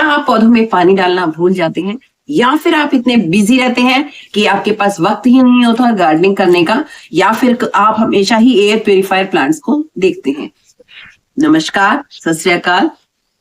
क्या आप पौधों में पानी डालना भूल जाते हैं, या फिर आप इतने बिजी रहते हैं कि आपके पास वक्त ही नहीं होता गार्डनिंग करने का, या फिर आप हमेशा ही एयर प्यूरिफायर प्लांट्स को देखते हैं। नमस्कार, सत श्री अकाल।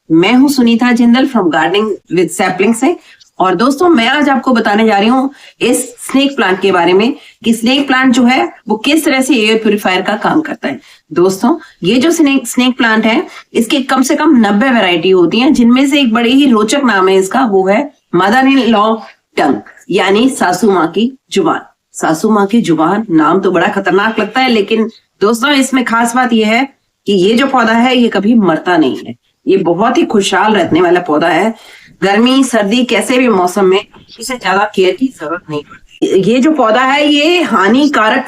मैं हूं Sunita Jindal from gardening with sapling से। और दोस्तों, मैं आज आपको बताने जा रही हूँ इस स्नेक प्लांट के बारे में कि स्नेक प्लांट जो है वो किस तरह से एयर प्यूरिफायर का काम करता है। दोस्तों, ये जो स्नेक प्लांट है, इसके कम से कम 90 वैरायटी होती हैं, जिनमें से एक बड़े ही रोचक नाम है इसका, वो है मदर इन लॉ टंग, यानी सासू माँ की जुबान। सासू माँ की जुबान, नाम तो बड़ा खतरनाक लगता है, लेकिन दोस्तों इसमें खास बात यह है कि ये जो पौधा है ये कभी मरता नहीं है। ये बहुत ही खुशहाल रहने वाला पौधा है। गर्मी सर्दी कैसे भी मौसम में इसे ज्यादा केयर की जरूरत नहीं पड़ती। ये जो पौधा है ये हानिकारक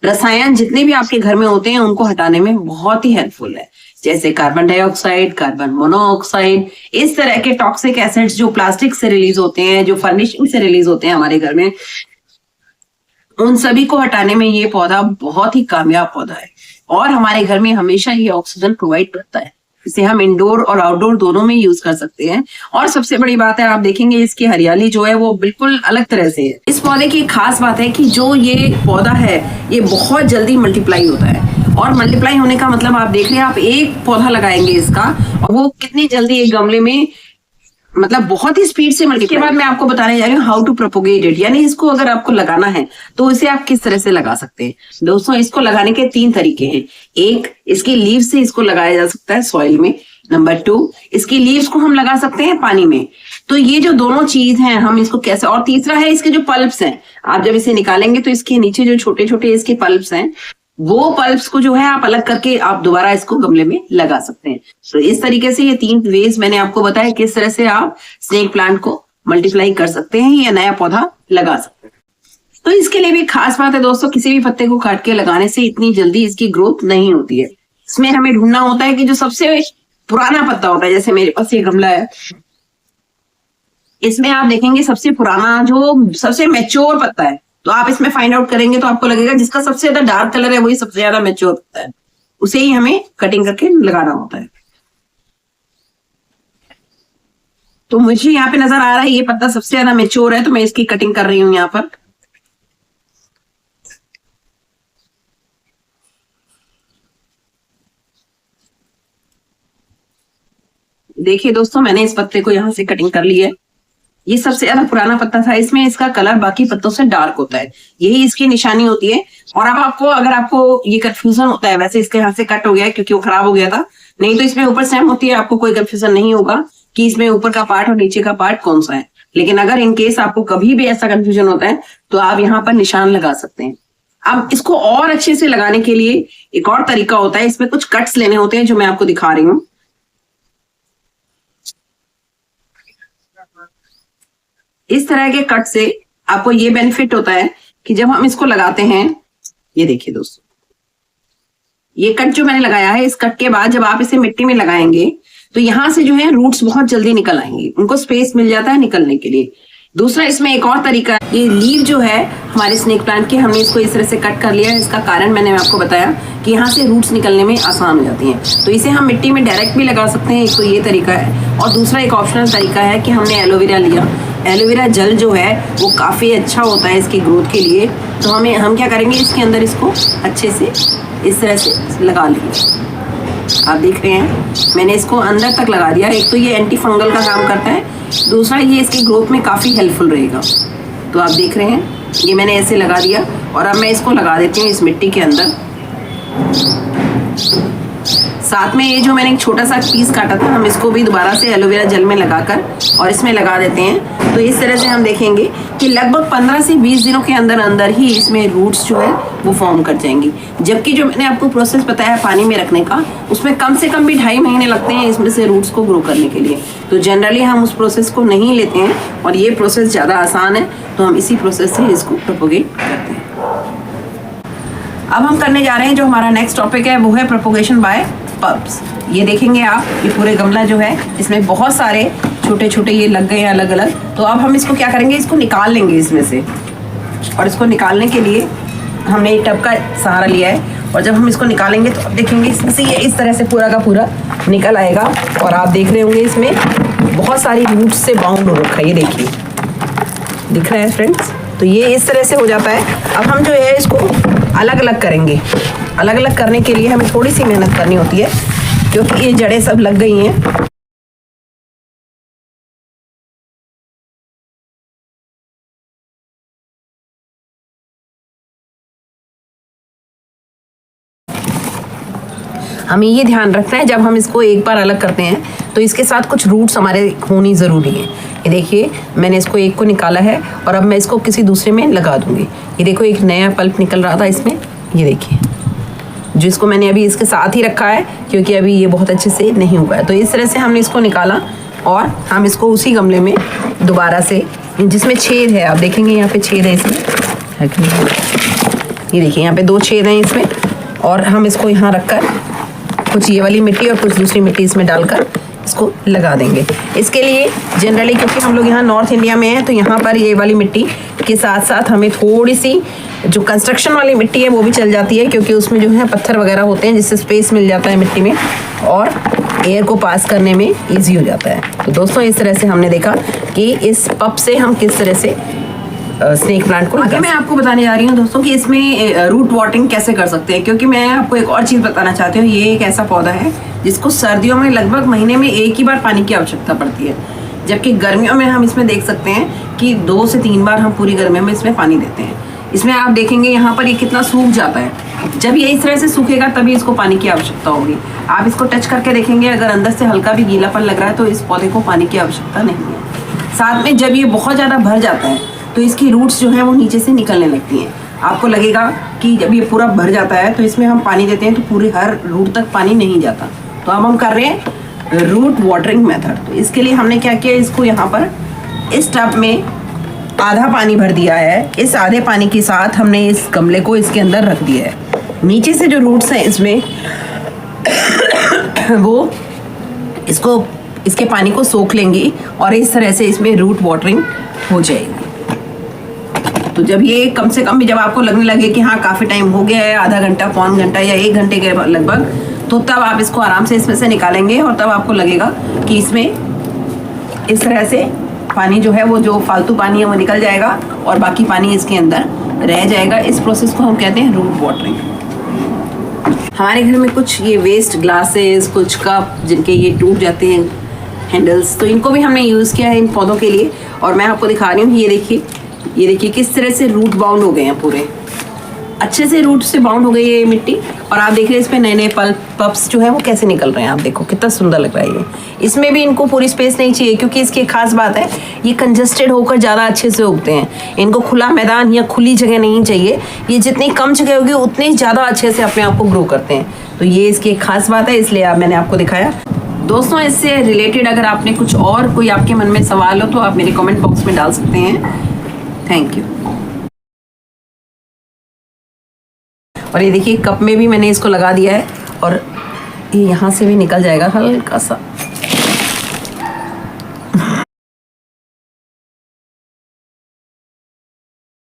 रसायन जितने भी आपके घर में होते हैं उनको हटाने में बहुत ही हेल्पफुल है, जैसे कार्बन डाइऑक्साइड, कार्बन मोनोऑक्साइड, इस तरह के टॉक्सिक एसिड्स जो प्लास्टिक से रिलीज होते हैं, जो फर्निशिंग से रिलीज होते हैं हमारे घर में, उन सभी को हटाने में ये पौधा बहुत ही कामयाब पौधा है। और हमारे घर में हमेशा ये ऑक्सीजन प्रोवाइड करता है। इसे हम इंडोर और आउटडोर दोनों में यूज कर सकते हैं। और सबसे बड़ी बात है, आप देखेंगे इसकी हरियाली जो है वो बिल्कुल अलग तरह से है। इस पौधे की खास बात है कि जो ये पौधा है ये बहुत जल्दी मल्टीप्लाई होता है। और मल्टीप्लाई होने का मतलब आप देख रहे हैं, आप एक पौधा लगाएंगे इसका और वो कितनी जल्दी एक गमले में, मतलब बहुत ही स्पीड से मल्टीप्लाई। के बाद मैं आपको बताने जा रही हूँ हाउ टू प्रोपोगेट इट, यानी इसको अगर आपको लगाना है तो इसे आप किस तरह से लगा सकते हैं। दोस्तों, इसको लगाने के 3 तरीके हैं। एक, इसकी लीव से इसको लगाया जा सकता है सॉइल में। नंबर 2, इसकी लीव्स को हम लगा सकते हैं पानी में। तो ये जो दोनों चीज हैं हम इसको कैसे, और तीसरा है इसके जो पल्प्स हैं, आप जब इसे निकालेंगे तो इसके नीचे जो छोटे छोटे इसके पल्प्स हैं, वो पल्प्स को जो है आप अलग करके आप दोबारा इसको गमले में लगा सकते हैं। तो इस तरीके से ये 3 वेज मैंने आपको बताया किस तरह से आप स्नेक प्लांट को मल्टीप्लाई कर सकते हैं या नया पौधा लगा सकते हैं। तो इसके लिए भी खास बात है दोस्तों, किसी भी पत्ते को काट के लगाने से इतनी जल्दी इसकी ग्रोथ नहीं होती है। इसमें हमें ढूंढना होता है कि जो सबसे पुराना पत्ता होता है, जैसे मेरे पास ये गमला है, इसमें आप देखेंगे सबसे पुराना जो सबसे मैच्योर पत्ता है, तो आप इसमें फाइंड आउट करेंगे तो आपको लगेगा जिसका सबसे ज्यादा डार्क कलर है वही सबसे ज्यादा मैच्योर पत्ता है, उसे ही हमें कटिंग करके लगाना होता है। तो मुझे यहाँ पे नजर आ रहा है ये पत्ता सबसे ज्यादा मैच्योर है, तो मैं इसकी कटिंग कर रही हूँ यहाँ पर। देखिए दोस्तों, मैंने इस पत्ते को यहाँ से कटिंग कर ली है। ये सबसे ज्यादा पुराना पत्ता था, इसमें इसका कलर बाकी पत्तों से डार्क होता है, यही इसकी निशानी होती है। और अब आपको, अगर आपको ये कंफ्यूजन होता है, वैसे इसके यहाँ से कट हो गया है क्योंकि वो खराब हो गया था, नहीं तो इसमें ऊपर सेम होती है, आपको कोई कंफ्यूजन नहीं होगा कि इसमें ऊपर का पार्ट और नीचे का पार्ट कौन सा है। लेकिन अगर इन केस आपको कभी भी ऐसा कंफ्यूजन होता है तो आप यहाँ पर निशान लगा सकते हैं। अब इसको और अच्छे से लगाने के लिए एक और तरीका होता है, इसमें कुछ कट्स लेने होते हैं जो मैं आपको दिखा रही हूँ। इस तरह के कट से आपको ये बेनिफिट होता है कि जब हम इसको लगाते हैं, ये देखिए दोस्तों, ये कट जो मैंने लगाया है, इस कट के बाद जब आप इसे मिट्टी में लगाएंगे तो यहां से जो है रूट्स बहुत जल्दी निकल आएंगे, उनको स्पेस मिल जाता है निकलने के लिए। दूसरा, इसमें एक और तरीका है, ये लीव जो है हमारे स्नेक प्लांट की, हमने इसको इस तरह से कट कर लिया है। इसका कारण मैंने आपको बताया कि यहाँ से रूट्स निकलने में आसान हो जाती हैं, तो इसे हम मिट्टी में डायरेक्ट भी लगा सकते हैं। एक तो ये तरीका है, और दूसरा एक ऑप्शनल तरीका है कि हमने एलोवेरा लिया। एलोवेरा जेल जो है वो काफ़ी अच्छा होता है इसकी ग्रोथ के लिए। तो हम क्या करेंगे, इसके अंदर इसको अच्छे से इस तरह से लगा लेंगे। आप देख रहे हैं मैंने इसको अंदर तक लगा दिया। एक तो ये एंटी फंगल का काम करता है, दूसरा ये इसकी ग्रोथ में काफ़ी हेल्पफुल रहेगा। तो आप देख रहे हैं ये मैंने ऐसे लगा दिया, और अब मैं इसको लगा देती हूँ इस मिट्टी के अंदर। साथ में ये जो मैंने एक छोटा सा पीस काटा था, हम इसको भी दोबारा से एलोवेरा जेल में लगाकर और इसमें लगा देते हैं। तो इस तरह से हम देखेंगे कि लगभग 15 से 20 दिनों के अंदर अंदर ही इसमें रूट्स जो है वो फॉर्म कर जाएंगी। जबकि जो मैंने आपको प्रोसेस बताया पानी में रखने का, उसमें कम से कम भी 2.5 महीने लगते हैं इसमें से रूट्स को ग्रो करने के लिए। तो जनरली हम उस प्रोसेस को नहीं लेते हैं, और ये प्रोसेस ज़्यादा आसान है, तो हम इसी प्रोसेस से इसको प्रोपोगेट करते हैं। अब हम करने जा रहे हैं, जो हमारा नेक्स्ट टॉपिक है वो है प्रोपोगेशन बाय पल्प्स। ये देखेंगे आप, ये पूरे गमला जो है इसमें बहुत सारे छोटे छोटे ये लग गए हैं अलग अलग। तो अब हम इसको क्या करेंगे, इसको निकाल लेंगे इसमें से। और इसको निकालने के लिए हमने टब का सहारा लिया है, और जब हम इसको निकालेंगे तो अब देखेंगे इसमें से ये इस तरह से पूरा का पूरा निकल आएगा। और आप देख रहे होंगे इसमें बहुत सारी रूट्स से बाउंड हो रखा है, ये देखिए दिख रहा है फ्रेंड्स। तो ये इस तरह से हो जाता है। अब हम जो है इसको अलग अलग करेंगे। अलग अलग करने के लिए हमें थोड़ी सी मेहनत करनी होती है क्योंकि ये जड़ें सब लग गई हैं। हमें ये ध्यान रखना है जब हम इसको एक बार अलग करते हैं तो इसके साथ कुछ रूट्स हमारे होनी ज़रूरी है। ये देखिए मैंने इसको एक को निकाला है और अब मैं इसको किसी दूसरे में लगा दूंगी। ये देखो एक नया पल्प निकल रहा था इसमें, ये देखिए जो इसको मैंने अभी इसके साथ ही रखा है क्योंकि अभी ये बहुत अच्छे से नहीं हुआ है। तो इस तरह से हमने इसको निकाला और हम इसको उसी गमले में दोबारा से, जिसमें छेद है, आप देखेंगे यहाँ पे छेद है इसमें, ये देखिए यहाँ पे 2 छेद हैं इसमें, और हम इसको यहाँ रखकर कुछ ये वाली मिट्टी और कुछ दूसरी मिट्टी इसमें डालकर इसको लगा देंगे। इसके लिए जनरली क्योंकि हम लोग यहाँ नॉर्थ इंडिया में हैं तो यहाँ पर ये वाली मिट्टी के साथ साथ हमें थोड़ी सी जो कंस्ट्रक्शन वाली मिट्टी है वो भी चल जाती है क्योंकि उसमें जो है पत्थर वगैरह होते हैं जिससे स्पेस मिल जाता है मिट्टी में और एयर को पास करने में ईजी हो जाता है। तो दोस्तों इस तरह से हमने देखा कि इस पप से हम किस तरह से स्नेक प्लांट को आगे मैं आपको बताने जा रही हूँ दोस्तों कि इसमें रूट वाटरिंग कैसे कर सकते हैं, क्योंकि मैं आपको एक और चीज़ बताना चाहती हूँ। ये एक ऐसा पौधा है जिसको सर्दियों में लगभग महीने में एक ही बार पानी की आवश्यकता पड़ती है, जबकि गर्मियों में हम इसमें देख सकते हैं कि 2 से 3 बार हम पूरी गर्मियों में इसमें पानी देते हैं। इसमें आप देखेंगे यहाँ पर ये कितना सूख जाता है। जब ये इस तरह से सूखेगा तभी इसको पानी की आवश्यकता होगी। आप इसको टच करके देखेंगे, अगर अंदर से हल्का भी गीलापन लग रहा है तो इस पौधे को पानी की आवश्यकता नहीं है। साथ में जब ये बहुत ज़्यादा भर जाता है तो इसकी रूट्स जो है वो नीचे से निकलने लगती हैं। आपको लगेगा कि जब ये पूरा भर जाता है तो इसमें हम पानी देते हैं तो पूरे हर रूट तक पानी नहीं जाता। तो अब हम कर रहे हैं रूट वाटरिंग मेथड। तो इसके लिए हमने क्या किया, इसको यहाँ पर इस टब में आधा पानी भर दिया है। इस आधे पानी के साथ हमने इस गमले को इसके अंदर रख दिया है। नीचे से जो रूट्स हैं इसमें वो इसको इसके पानी को सोख लेंगी और इस तरह से इसमें रूट वाटरिंग हो जाएगी। तो जब ये कम से कम भी जब आपको लगने लगे कि हाँ काफ़ी टाइम हो गया है, आधा घंटा, पौन घंटा या 1 घंटे के लगभग, तो तब आप इसको आराम से इसमें से निकालेंगे और तब आपको लगेगा कि इसमें इस तरह से पानी जो है वो जो फालतू पानी है वो निकल जाएगा और बाकी पानी इसके अंदर रह जाएगा। इस प्रोसेस को हम कहते हैं रूट वाटरिंग। हमारे घर में कुछ ये वेस्ट ग्लासेस, कुछ कप जिनके ये टूट जाते हैं हैंडल्स, तो इनको भी हमने यूज़ किया है इन पौधों के लिए। और मैं आपको दिखा रही हूँ, ये देखिए किस तरह से रूट बाउंड हो गए हैं, पूरे अच्छे से रूट से बाउंड हो गई है ये मिट्टी। और आप देख रहे हैं इसमें नए नए पप्स जो है वो कैसे निकल रहे हैं। आप देखो कितना सुंदर लग रहा है ये। इसमें भी इनको पूरी स्पेस नहीं चाहिए क्योंकि इसकी एक खास बात है, ये कंजस्टेड होकर ज़्यादा अच्छे से उगते हैं। इनको खुला मैदान या खुली जगह नहीं चाहिए। ये जितनी कम जगह होगी उतनी ज़्यादा अच्छे से अपने आप को ग्रो करते हैं। तो ये इसकी एक खास बात है, इसलिए मैंने आपको दिखाया। दोस्तों इससे रिलेटेड अगर आपने कुछ और कोई आपके मन में सवाल हो तो आप मेरे कमेंट बॉक्स में डाल सकते हैं। Thank you. और ये देखिए कप में भी मैंने इसको लगा दिया है और ये यहाँ से भी निकल जाएगा हल्का सा।